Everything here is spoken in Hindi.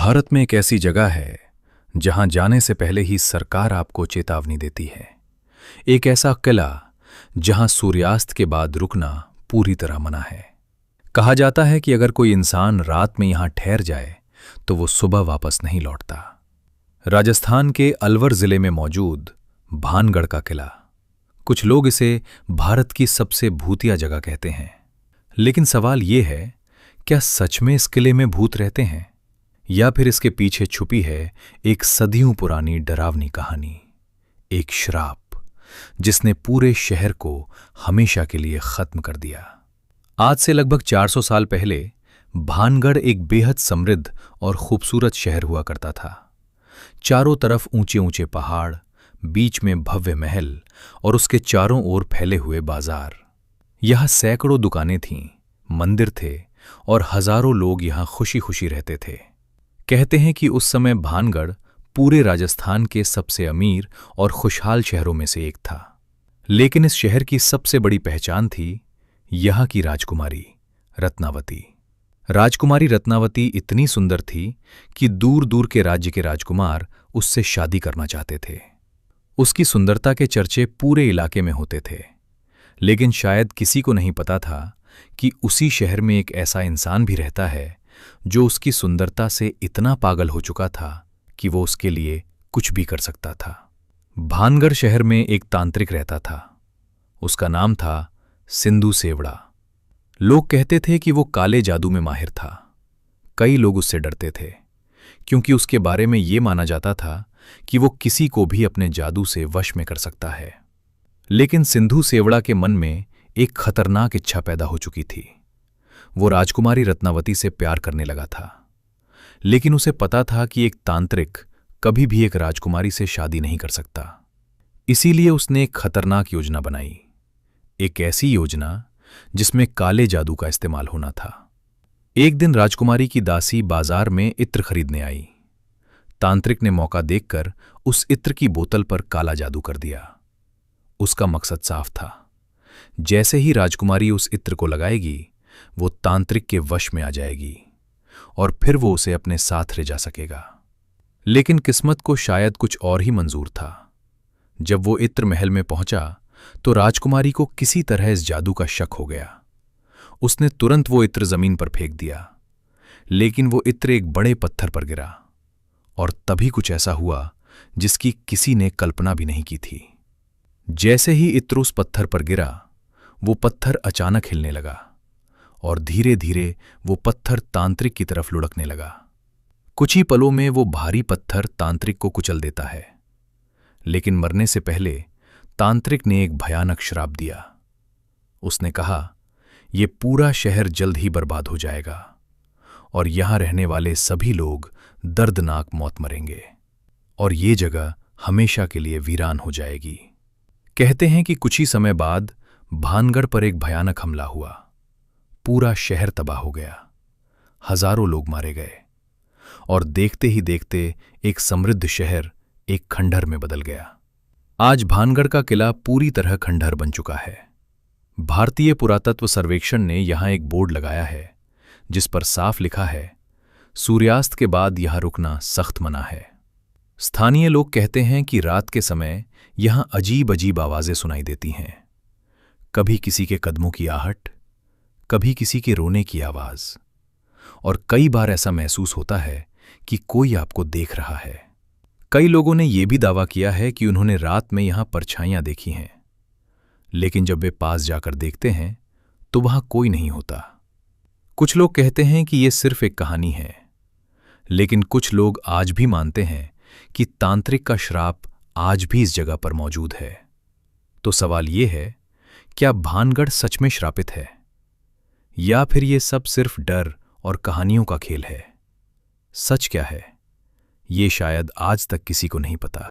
भारत में एक ऐसी जगह है जहां जाने से पहले ही सरकार आपको चेतावनी देती है। एक ऐसा किला जहां सूर्यास्त के बाद रुकना पूरी तरह मना है। कहा जाता है कि अगर कोई इंसान रात में यहां ठहर जाए तो वो सुबह वापस नहीं लौटता। राजस्थान के अलवर जिले में मौजूद भानगढ़ का किला। कुछ लोग इसे भारत की सबसे भूतिया जगह कहते हैं, लेकिन सवाल ये है, क्या सच में इस किले में भूत रहते हैं या फिर इसके पीछे छुपी है एक सदियों पुरानी डरावनी कहानी, एक श्राप जिसने पूरे शहर को हमेशा के लिए खत्म कर दिया। आज से लगभग 400 साल पहले भानगढ़ एक बेहद समृद्ध और खूबसूरत शहर हुआ करता था। चारों तरफ ऊंचे ऊंचे पहाड़, बीच में भव्य महल और उसके चारों ओर फैले हुए बाजार। यहां सैकड़ों दुकानें थीं, मंदिर थे और हजारों लोग यहां खुशी खुशी रहते थे। कहते हैं कि उस समय भानगढ़ पूरे राजस्थान के सबसे अमीर और खुशहाल शहरों में से एक था। लेकिन इस शहर की सबसे बड़ी पहचान थी यहाँ की राजकुमारी रत्नावती। राजकुमारी रत्नावती इतनी सुंदर थी कि दूर दूर के राज्य के राजकुमार उससे शादी करना चाहते थे। उसकी सुंदरता के चर्चे पूरे इलाके में होते थे, लेकिन शायद किसी को नहीं पता था कि उसी शहर में एक ऐसा इंसान भी रहता है जो उसकी सुंदरता से इतना पागल हो चुका था कि वो उसके लिए कुछ भी कर सकता था। भानगढ़ शहर में एक तांत्रिक रहता था। उसका नाम था सिंधु सेवड़ा। लोग कहते थे कि वो काले जादू में माहिर था। कई लोग उससे डरते थे क्योंकि उसके बारे में ये माना जाता था कि वो किसी को भी अपने जादू से वश में कर सकता है। लेकिन सिंधु सेवड़ा के मन में एक खतरनाक इच्छा पैदा हो चुकी थी। वो राजकुमारी रत्नावती से प्यार करने लगा था, लेकिन उसे पता था कि एक तांत्रिक कभी भी एक राजकुमारी से शादी नहीं कर सकता। इसीलिए उसने एक खतरनाक योजना बनाई, एक ऐसी योजना जिसमें काले जादू का इस्तेमाल होना था। एक दिन राजकुमारी की दासी बाजार में इत्र खरीदने आई। तांत्रिक ने मौका देखकर उस इत्र की बोतल पर काला जादू कर दिया। उसका मकसद साफ था, जैसे ही राजकुमारी उस इत्र को लगाएगी वो तांत्रिक के वश में आ जाएगी और फिर वो उसे अपने साथ ले जा सकेगा। लेकिन किस्मत को शायद कुछ और ही मंजूर था। जब वो इत्र महल में पहुंचा तो राजकुमारी को किसी तरह इस जादू का शक हो गया। उसने तुरंत वो इत्र जमीन पर फेंक दिया, लेकिन वो इत्र एक बड़े पत्थर पर गिरा और तभी कुछ ऐसा हुआ जिसकी किसी ने कल्पना भी नहीं की थी। जैसे ही इत्र उस पत्थर पर गिरा, वो पत्थर अचानक हिलने लगा और धीरे धीरे वो पत्थर तांत्रिक की तरफ लुढ़कने लगा। कुछ ही पलों में वो भारी पत्थर तांत्रिक को कुचल देता है, लेकिन मरने से पहले तांत्रिक ने एक भयानक श्राप दिया। उसने कहा, ये पूरा शहर जल्द ही बर्बाद हो जाएगा और यहां रहने वाले सभी लोग दर्दनाक मौत मरेंगे और ये जगह हमेशा के लिए वीरान हो जाएगी। कहते हैं कि कुछ ही समय बाद भानगढ़ पर एक भयानक हमला हुआ। पूरा शहर तबाह हो गया, हजारों लोग मारे गए और देखते ही देखते एक समृद्ध शहर एक खंडहर में बदल गया। आज भानगढ़ का किला पूरी तरह खंडहर बन चुका है। भारतीय पुरातत्व सर्वेक्षण ने यहां एक बोर्ड लगाया है जिस पर साफ लिखा है, सूर्यास्त के बाद यहां रुकना सख्त मना है। स्थानीय लोग कहते हैं कि रात के समय यहां अजीब अजीब आवाजें सुनाई देती हैं। कभी किसी के कदमों की आहट, कभी किसी के रोने की आवाज, और कई बार ऐसा महसूस होता है कि कोई आपको देख रहा है। कई लोगों ने यह भी दावा किया है कि उन्होंने रात में यहां परछाइयां देखी हैं, लेकिन जब वे पास जाकर देखते हैं तो वहां कोई नहीं होता। कुछ लोग कहते हैं कि यह सिर्फ एक कहानी है, लेकिन कुछ लोग आज भी मानते हैं कि तांत्रिक का श्राप आज भी इस जगह पर मौजूद है। तो सवाल यह है, क्या भानगढ़ सच में श्रापित है या फिर ये सब सिर्फ डर और कहानियों का खेल है? सच क्या है, ये शायद आज तक किसी को नहीं पता।